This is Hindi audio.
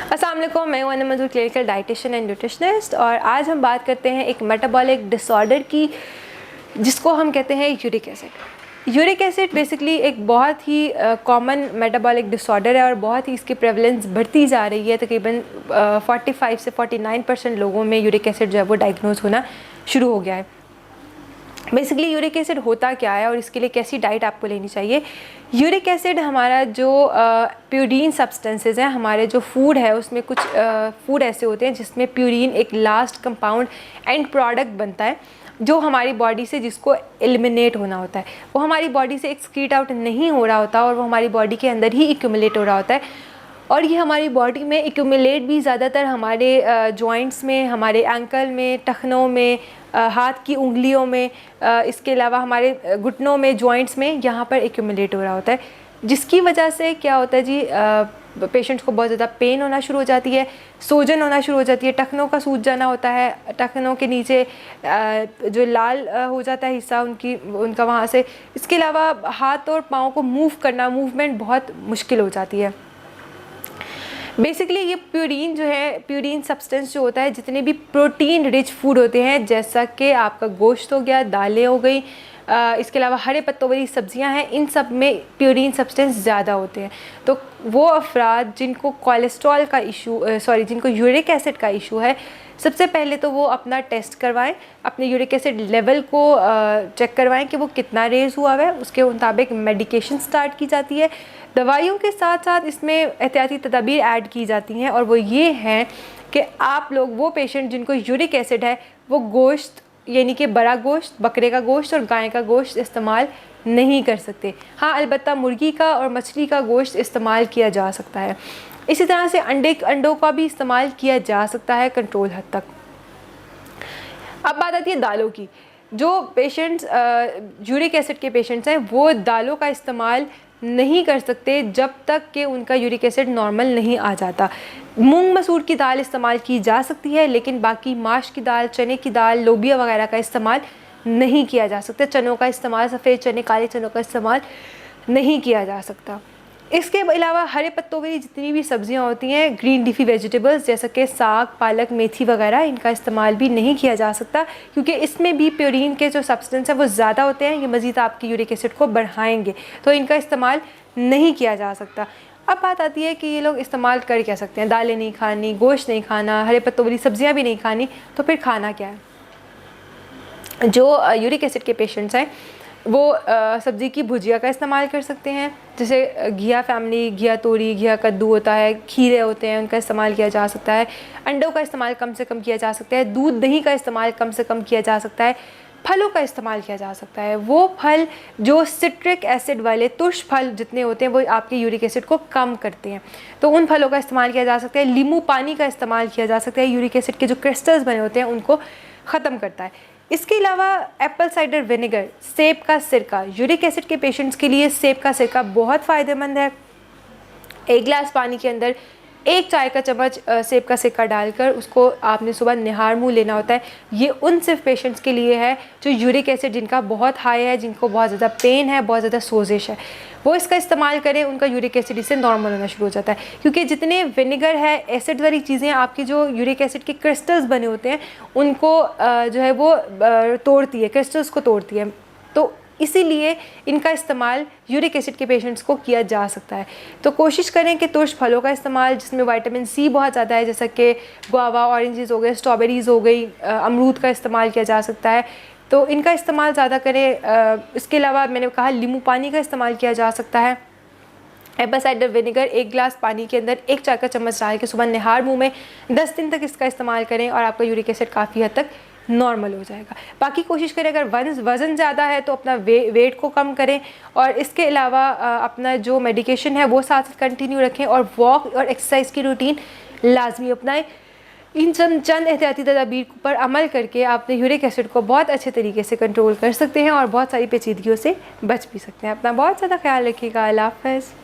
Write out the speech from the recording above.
अस्सलाम वालेकुम, मैं हूं अनम मंजूर, क्लिनिकल डाइटिशियन एंड न्यूट्रिशनिस्ट। और आज हम बात करते हैं एक मेटाबॉलिक डिसऑर्डर की, जिसको हम कहते हैं uric acid. Uric acid basically एक बहुत ही कॉमन मेटाबॉलिक डिसऑर्डर है और बहुत ही इसकी प्रेवलेंस बढ़ती जा रही है। तकरीबन 45 से 49% लोगों में यूरिक एसिड जो है वो डायग्नोज होना शुरू हो गया है। बेसिकली यूरिक एसिड होता क्या है और इसके लिए कैसी डाइट आपको लेनी चाहिए। यूरिक एसिड हमारा जो प्यूरीन सब्सटेंसेस हैं, हमारे जो फूड है उसमें कुछ फूड ऐसे होते हैं जिसमें प्यूरीन एक लास्ट कंपाउंड एंड प्रोडक्ट बनता है जो हमारी बॉडी से जिसको एलिमिनेट होना होता है। वो हमारी बॉडी से एक्सक्रीट आउट नहीं हो रहा होता और वो हमारी बॉडी के अंदर ही एक्यूमुलेट हो रहा होता है। और ये हमारी बॉडी में एक्यूमुलेट भी ज़्यादातर हमारे जॉइंट्स में, हमारे एंकल में, टखनों में, हाथ की उंगलियों में, इसके अलावा हमारे घुटनों में, जॉइंट्स में यहाँ पर एक्यूमुलेट हो रहा होता है। जिसकी वजह से क्या होता है जी, पेशेंट्स को बहुत ज़्यादा पेन होना शुरू हो जाती है, सूजन होना शुरू हो जाती है, टखनों का सूज जाना होता है, टखनों के नीचे जो लाल हो जाता है हिस्सा उनका वहाँ से। इसके अलावा हाथ और पाँव को मूवमेंट बहुत मुश्किल हो जाती है। बेसिकली ये प्यूरीन जो है, प्यूरीन सब्सटेंस जो होता है, जितने भी प्रोटीन रिच फूड होते हैं जैसा कि आपका गोश्त हो गया, दालें हो गई, इसके अलावा हरे पत्तों वाली सब्जियां हैं, इन सब में प्यूरीन सब्सटेंस ज़्यादा होते हैं। तो वो अफराद जिनको कोलेस्ट्रॉल का जिनको यूरिक एसिड का इशू है, सबसे पहले तो वो अपना टेस्ट करवाएं, अपने यूरिक एसिड लेवल को चेक करवाएं कि वो कितना रेज़ हुआ है। उसके मुताबिक मेडिकेशन स्टार्ट की जाती है। दवाइयों के साथ साथ इसमें एहतियाती तदाबीर ऐड की जाती हैं और वो ये हैं कि आप लोग, वो पेशेंट जिनको यूरिक एसिड है, वो गोश्त यानी कि बड़ा गोश्त, बकरे का गोश्त और गाय का गोश्त इस्तेमाल नहीं कर सकते। हाँ, अलबत्ता मुर्गी का और मछली का गोश्त इस्तेमाल किया जा सकता है। इसी तरह से अंडों का भी इस्तेमाल किया जा सकता है कंट्रोल हद तक। अब बात आती है दालों की। जो पेशेंट्स यूरिक एसिड के पेशेंट्स हैं वो दालों का इस्तेमाल नहीं कर सकते जब तक कि उनका यूरिक एसिड नॉर्मल नहीं आ जाता। मूंग मसूर की दाल इस्तेमाल की जा सकती है, लेकिन बाकी माश की दाल, चने की दाल, लोबिया वगैरह का इस्तेमाल नहीं किया जा सकता। चनों का इस्तेमाल, सफ़ेद चने, काले चनों का इस्तेमाल नहीं किया जा सकता। इसके अलावा हरे पत्तों वाली जितनी भी सब्जियां होती हैं, ग्रीन लीफी वेजिटेबल्स जैसे कि साग, पालक, मेथी वगैरह, इनका इस्तेमाल भी नहीं किया जा सकता क्योंकि इसमें भी प्यूरीन के जो सब्सटेंस है वो ज़्यादा होते हैं। ये मज़ीद आपकी यूरिक एसिड को बढ़ाएंगे, तो इनका इस्तेमाल नहीं किया जा सकता। अब बात आती है कि ये लोग इस्तेमाल कर क्या सकते हैं। दालें नहीं खानी, गोश्त नहीं खाना, हरे पत्तों वाली सब्जियाँ भी नहीं खानी, तो फिर खाना क्या है। जो यूरिक एसिड के पेशेंट्स हैं वो सब्ज़ी की भुजिया का इस्तेमाल कर सकते हैं, जैसे घिया फैमिली, घिया तोरी, घिया कद्दू होता है, खीरे होते हैं, उनका इस्तेमाल किया जा सकता है। अंडों का इस्तेमाल कम से कम किया जा सकता है। दूध दही का इस्तेमाल कम से कम किया जा सकता है। फलों का इस्तेमाल किया जा सकता है। वो फल जो सिट्रिक एसिड वाले, तुर्श फल जितने होते हैं वो आपके यूरिक एसिड को कम करते हैं, तो उन फलों का इस्तेमाल किया जा सकता है। नींबू पानी का इस्तेमाल किया जा सकता है, यूरिक एसिड के जो क्रिस्टल्स बने होते हैं उनको ख़त्म करता है। इसके अलावा एप्पल साइडर विनेगर, सेब का सिरका, यूरिक एसिड के पेशेंट्स के लिए सेब का सिरका बहुत फ़ायदेमंद है। एक गिलास पानी के अंदर 1 चाय का चम्मच सेब का सिरका डालकर उसको आपने सुबह निहार मुँह लेना होता है। ये उन सिर्फ पेशेंट्स के लिए है जो यूरिक एसिड जिनका बहुत हाई है, जिनको बहुत ज़्यादा पेन है, बहुत ज़्यादा सोजिश है, वो इसका इस्तेमाल करें। उनका यूरिक एसिड इससे नॉर्मल होना शुरू हो जाता है, क्योंकि जितने विनेगर है, एसिड वाली चीज़ें, आपकी जो यूरिक एसिड के क्रिस्टल्स बने होते हैं उनको जो है वो तोड़ती है, क्रिस्टल्स को तोड़ती है। तो इसीलिए इनका इस्तेमाल यूरिक एसिड के पेशेंट्स को किया जा सकता है। तो कोशिश करें कि तुर्श फलों का इस्तेमाल, जिसमें विटामिन सी बहुत ज़्यादा है, जैसा कि गुआवा, ऑरेंजेस हो गए, स्ट्रॉबेरीज़ हो गई, अमरूद का इस्तेमाल किया जा सकता है, तो इनका इस्तेमाल ज़्यादा करें। इसके अलावा मैंने कहा नींबू पानी का इस्तेमाल किया जा सकता है। एप्पल साइडर विनेगर 1 गिलास पानी के अंदर 1 चाय का चम्मच डाल के सुबह निहार मुँह में 10 दिन तक इसका इस्तेमाल करें और आपका यूरिक एसिड काफ़ी हद तक नॉर्मल हो जाएगा। बाकी कोशिश करें, अगर वज़न ज़्यादा है तो अपना वेट को कम करें और इसके अलावा अपना जो मेडिकेशन है वो साथ कंटिन्यू रखें और वॉक और एक्सरसाइज की रूटीन लाजमी अपनाएं। इन चंद एहतियाती तदाबीर पर अमल करके आप अपने यूरिक एसिड को बहुत अच्छे तरीके से कंट्रोल कर सकते हैं और बहुत सारी पेचीदगियों से बच भी सकते हैं। अपना बहुत ज़्यादा ख्याल रखिएगा। अल्लाह हाफ़िज़।